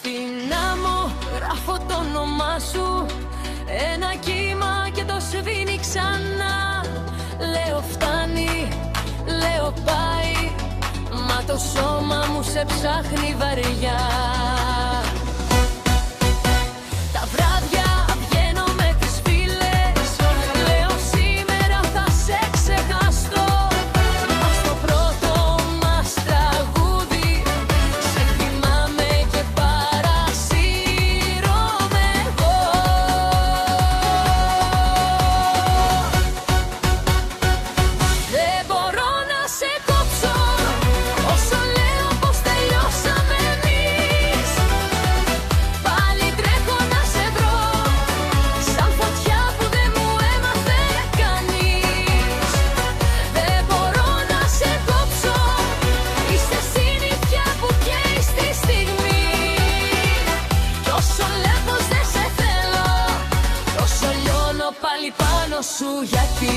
Στην άμμο γράφω το όνομά σου, ένα κύμα και το σβήνει ξανά. Λέω φτάνει, λέω πάει, μα το σώμα μου σε ψάχνει βαριά. Τα βράδια βγαίνω με τις φίλες, λέω σήμερα θα σε ξεχαστώ. Μα στο πρώτο μας τραγούδι σε θυμάμαι και παρασύρωμαι εγώ. Δεν μπορώ να σε κόψω όσο λέω πως τελειώσαμε εμείς. Πάλι τρέχω να σε βρω, σαν φωτιά που δεν μου έμαθε κανείς. Δεν μπορώ να σε κόψω, είσαι συνήθεια που καίει στη στιγμή. Κι όσο λέω πως δεν σε θέλω, τόσο λιώνω πάλι πάνω σου γιατί.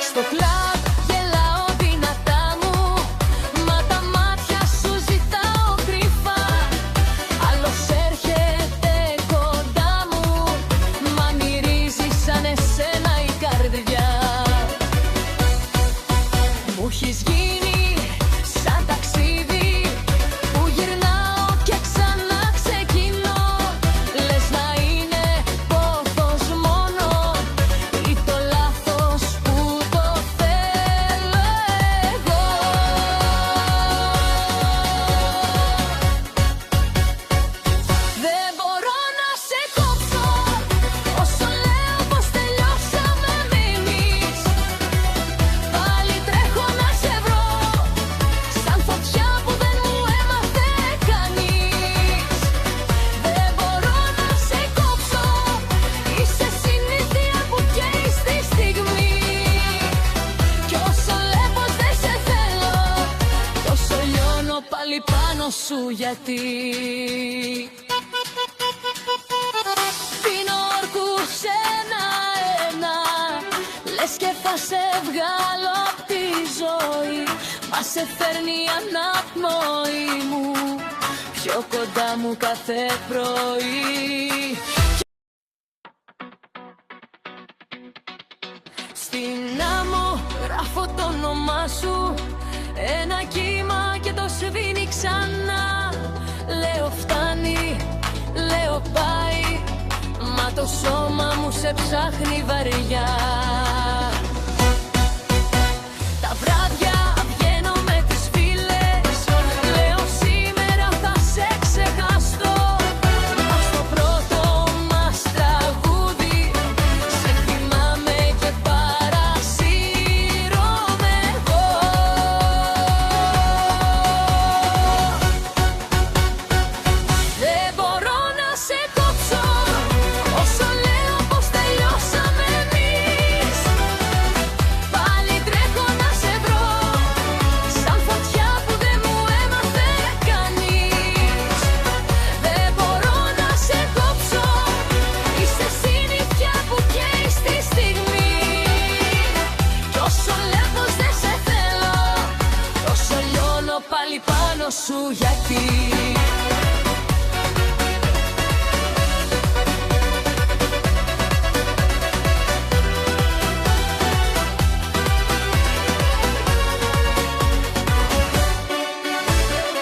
Στο κλαμπ γελάω δυνατά μου, μα τα μάτια σου ζητάω κρυφά. Άλλος έρχεται κοντά μου, μα μυρίζει σαν εσένα η καρδιά. Μου έχεις γίνει σαν ταξίδι που γυρνάω και ξανά ξεκινώ. Λες να είναι πόθος μόνο ή το λάθος που το θέλω εγώ. Δεν μπορώ να σε κόψω όσο λέω πως τελειώσαμε εμείς. Πάλι τρέχω να σε βρω, σαν φωτιά που δεν μου έμαθε κανείς. Δεν μπορώ να σε κόψω, είσαι συνήθεια που καίει στη στιγμή. Κι όσο λέω πως δεν σε θέλω, τόσο λιώνω πάλι πάνω σου γιατί. Πίνω όρκους ένα-ένα, λες και θα σε βγάλω απ' τη ζωή. Μα σε φέρνει η αναπνοή μου πιο κοντά μου κάθε πρωί. Στην άμμο γράφω το όνομά σου, ένα κύμα και το σβήνει ξανά. Λέω φτάνει, λέω πάει, μα το σώμα μου σε ψάχνει βαριά. Τα βράδια βγαίνω με τις φίλες, λέω σήμερα θα σε ξεχαστώ. Μα στο πρώτο μας τραγούδι σε θυμάμαι και παρασύρωμαι εγώ. Δεν μπορώ να σε κόψω όσο λέω πως τελειώσαμε εμείς. Πάλι τρέχω να σε βρω, σαν φωτιά που δεν μου έμαθε κανείς. Δεν μπορώ να σε κόψω, είσαι συνήθεια που καίει στη στιγμή. Κι όσο λέω πως δεν σε θέλω, τόσο λιώνω πάλι πάνω σου γιατί.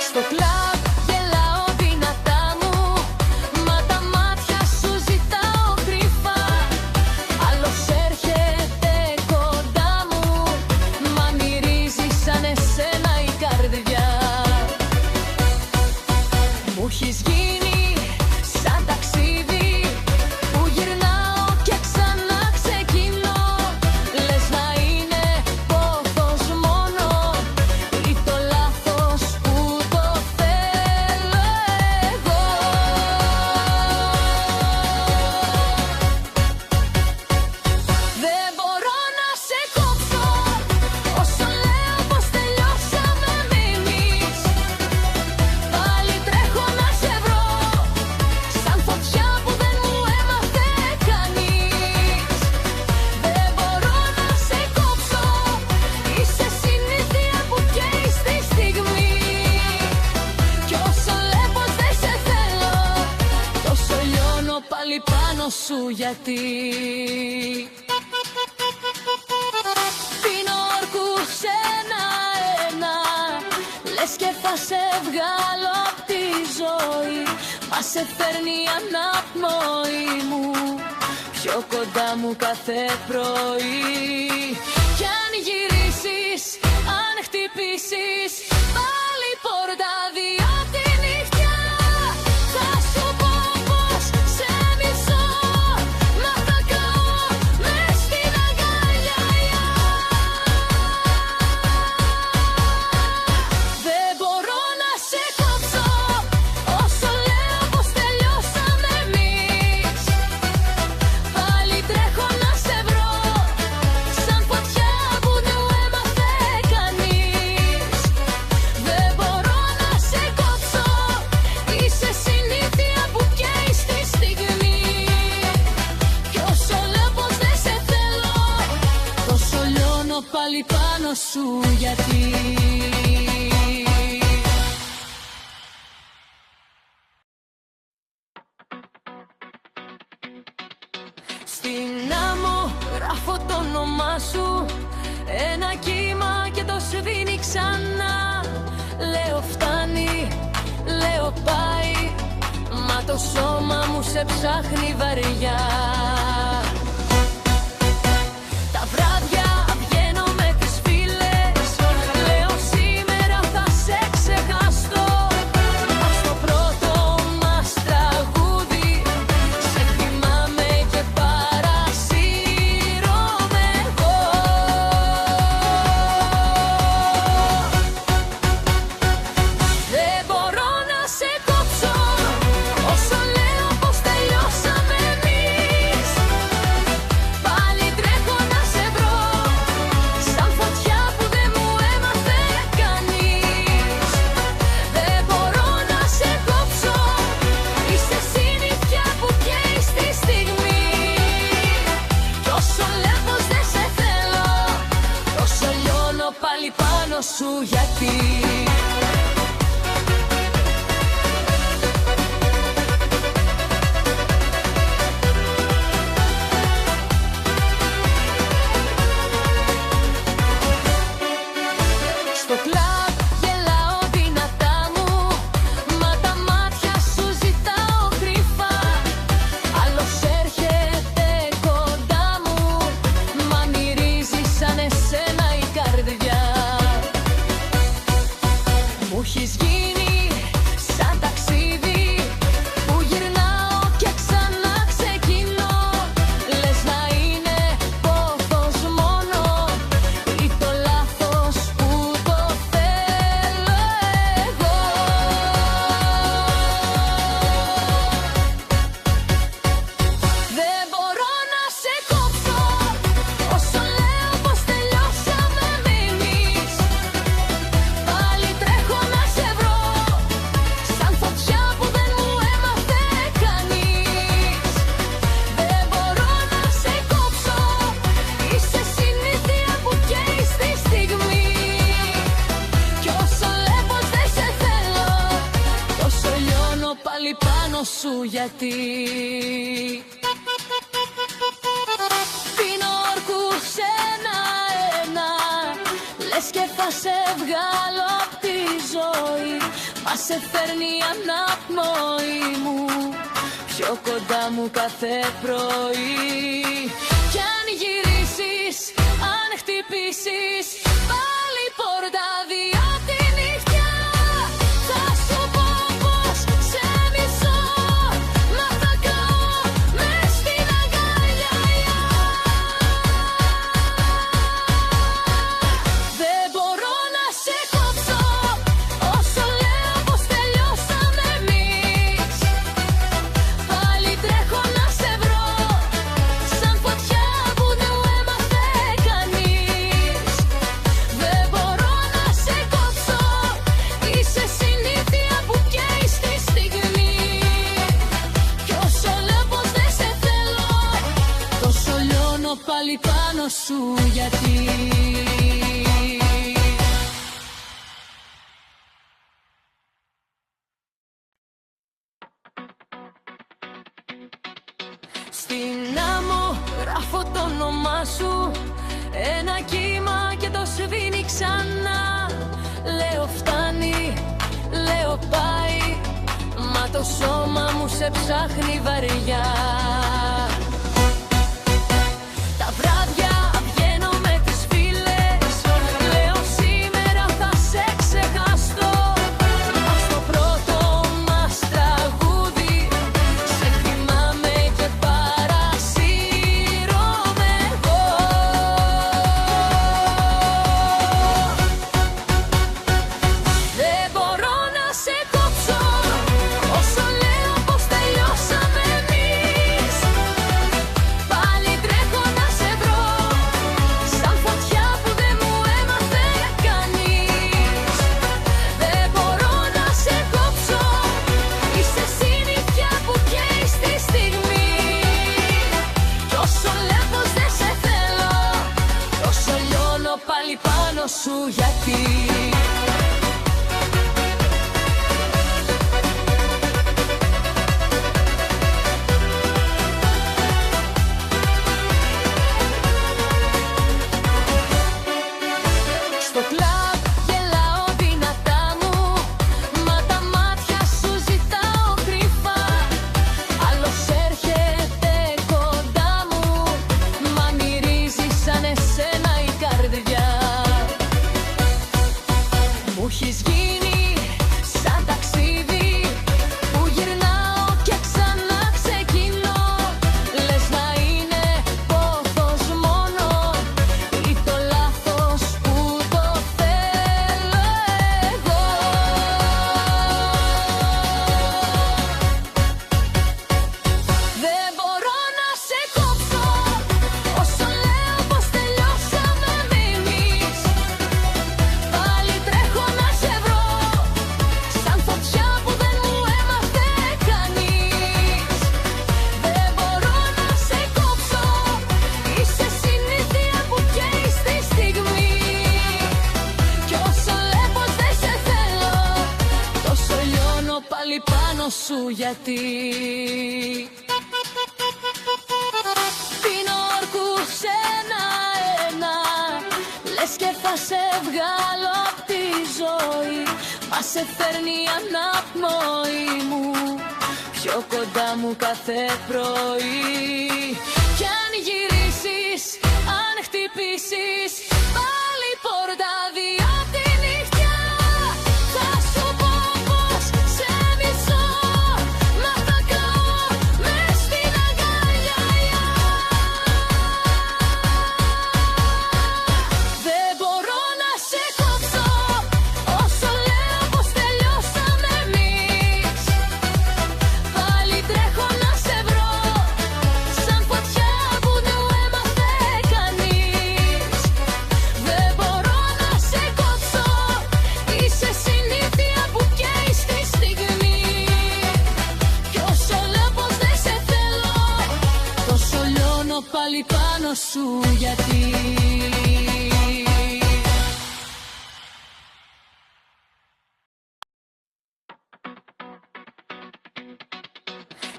Στο κλαμπ γελάω δυνατά μου, μα τα μάτια σου ζητάω κρυφά. Άλλος έρχεται κοντά μου, μα μυρίζει σαν εσένα η καρδιά. σου γιατί. Πίνω όρκους ένα-ένα, λες και θα σε βγάλω απ' τη ζωή. Μα σε φέρνει η αναπνοή μου πιο κοντά μου κάθε πρωί. Κι αν γυρίσεις, αν χτυπήσεις πάλι πόρτα δυο τη νύχτια, θα σου πω πως σε μισώ, μα θα καώ μες στην αγκαλιά. Δεν μπορώ να σε κόψω όσο λέω πως τελειώσαμε εμείς. Πάλι τρέχω να σε βρω σαν φωτιά που δεν μου έμαθε κανείς. Δεν μπορώ να σε κόψω, είσαι συνήθεια που καίει στη στιγμή. Κι όσο λέω πως δεν σε θέλω, τόσο λιώνω πάλι πάνω σου γιατί. Στην άμμο γράφω το όνομά σου, ένα κύμα και το σβήνει ξανά. Λέω φτάνει, λέω πάει, μα το σώμα μου σε ψάχνει βαριά. Τα βράδια βγαίνω με τις φίλες, λέω σήμερα θα σε ξεχάσω. Μα στο πρώτο μας τραγούδι σε θυμάμαι και παρασύρωμαι εγώ. Δεν μπορώ να σε κόψω όσο λέω πως τελειώσαμε εμείς. Πάλι τρέχω να σε βρω σαν φωτιά που δεν μου έμαθε κανείς. Δεν μπορώ να σε κόψω, είσαι συνήθεια που καίει στη στιγμή. Κι όσο λέω πως δεν σε θέλω, τόσο λιώνω πάλι πάνω σου γιατί. Στο κλαμπ γελάω δυνατά μου, μα τα μάτια σου ζητάω κρυφά. Άλλος έρχεται κοντά μου, μα μυρίζει σαν εσένα η καρδιά. Μου έχεις γίνει σαν ταξίδι που γυρνάω και ξανά ξεκινώ. Λες να είναι πόθος μόνο ή το λάθος που το θέλω εγώ. Δεν μπορώ να σε κόψω όσο λέω πως τελειώσαμε εμείς. Πάλι τρέχω να σε βρω σαν φωτιά που δεν μου έμαθε κανείς. Δεν μπορώ να σε κόψω, είσαι συνήθεια που καίει στη στιγμή. Κι όσο λέω πως δεν σε θέλω, τόσο λιώνω πάλι πάνω σου γιατί. Πίνω όρκους ένα-ένα, λες και θα σε βγάλω απ' τη ζωή. Μα σε φέρνει η αναπνοή μου πιο κοντά μου κάθε πρωί. Κι αν γυρίσεις, αν χτυπήσεις πάλι πόρτα δυο τη νύχτια, θα σου πω πως σε μισώ, μα θα καώ μες στην αγκαλιά. Δεν μπορώ να σε κόψω όσο λέω πως τελειώσαμε εμείς. Πάλι τρέχω να σε βρω σαν φωτιά που δεν μου έμαθε κανείς. Δεν μπορώ να σε κόψω, είσαι συνήθεια που καίει στη στιγμή. Κι όσο λέω πως δεν σε θέλω, τόσο λιώνω πάλι πάνω σου γιατί. Στην άμμο γράφω το όνομά σου, ένα κύμα και το σβήνει ξανά. Λέω φτάνει, λέω πάει, μα το σώμα μου σε ψάχνει βαριά. Τα βράδια βγαίνω με τις φίλες, λέω σήμερα θα σε ξεχαστώ. Ας το πρώτο μας τραγούδι σε θυμάμαι και παρασύρωμαι εγώ. Δεν μπορώ να σε κόψω όσο λέω πως τελειώσαμε εμείς. Πάλι τρέχω να σε βρω, σαν φωτιά που δεν μου έμαθε κανείς. Δεν μπορώ να σε κόψω, είσαι συνήθεια που καίει στη στιγμή. Κι όσο λέω πως δεν σε θέλω, τόσο λιώνω πάλι πάνω σου γιατί. Στο κλαμπ γελάω δυνατά μου, μα τα μάτια σου ζητάω κρυφά. Άλλος έρχεται κοντά μου, μα μυρίζει σαν εσένα η καρδιά. Μου έχεις γίνει σαν ταξίδι που γυρνάω και ξανά ξεκινώ. Λες να είναι πόθος μόνο ή το λάθος που το θέλω εγώ. Δεν μπορώ να σε κόψω όσο λέω πως τελειώσαμε εμείς. Πάλι τρέχω να σε βρω, σαν φωτιά που δεν μου έμαθε κανείς. Δεν μπορώ να σε κόψω, είσαι συνήθεια που καίει στη στιγμή. Κι όσο λέω πως δεν σε θέλω, τόσο λιώνω πάλι πάνω σου γιατί. Πίνω όρκους ένα-ένα, λες και θα σε βγάλω απ' τη ζωή. Μα σε φέρνει η αναπνοή μου πιο κοντά μου κάθε πρωί. Κι αν γυρίσεις, αν χτυπήσεις πάλι πόρτα δυο απ' τη νυχτιά, θα σου πω πως σε μισώ, μα θα καώ μες στην αγκαλιά. Δεν μπορώ να σε κόψω όσο λέω πως τελειώσαμε εμείς. Πάλι τρέχω να σε βρω, σαν φωτιά που δεν μου έμαθε κανείς. Δεν μπορώ να σε κόψω, είσαι συνήθεια που καίει στη στιγμή. Κι όσο λέω πως δεν σε θέλω, τόσο λιώνω πάλι πάνω σου γιατί.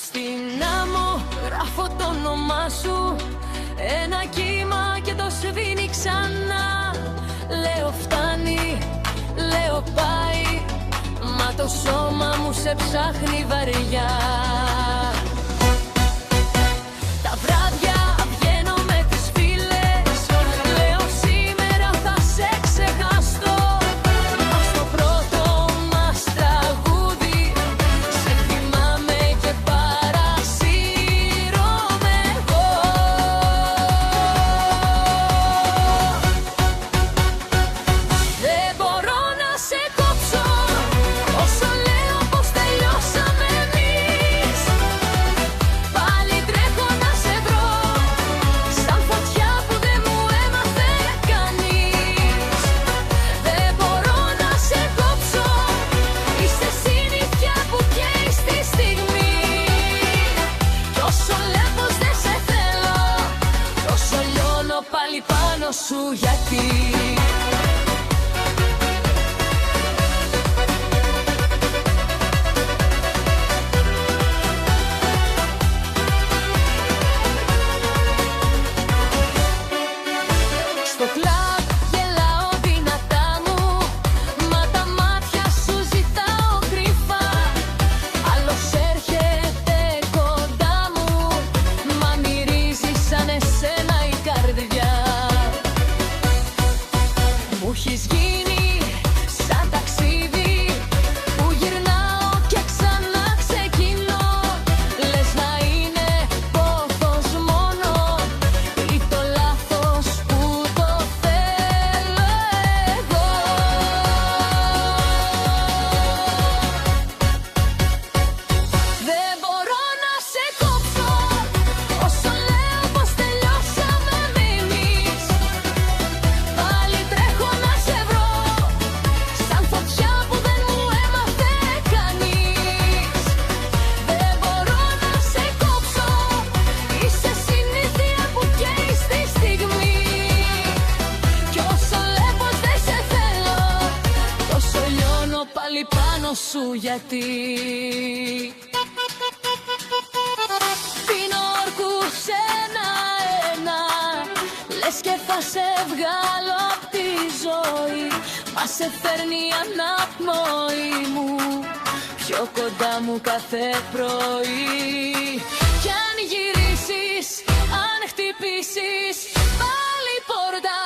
Στην άμμο γράφω το όνομά σου, ένα κύμα και το σβήνει ξανά. Λέω φτάνει, λέω πάει, μα το σώμα μου σε ψάχνει βαριά. Τα βράδια βγαίνω με τις φίλες, λέω σήμερα θα σε ξεχαστώ. Ας το πρώτο μας τραγούδι σε θυμάμαι και παρασύρωμαι εγώ. Δεν μπορώ να σε κόψω όσο λέω πως τελειώσαμε εμείς. Πάλι τρέχω να σε βρω, σαν φωτιά που δεν μου έμαθε κανείς. Δεν μπορώ να σε κόψω, είσαι συνήθεια που καίει στη στιγμή. Κι όσο λέω πως δεν σε θέλω, τόσο λιώνω πάλι πάνω σου γιατί. σου γιατί. Πίνω όρκους ένα-ένα, λες και θα σε βγάλω απ' τη ζωή. Μα σε φέρνει η αναπνοή μου πιο κοντά μου κάθε πρωί. Κι αν γυρίσεις, αν χτυπήσεις, πάλι πόρτα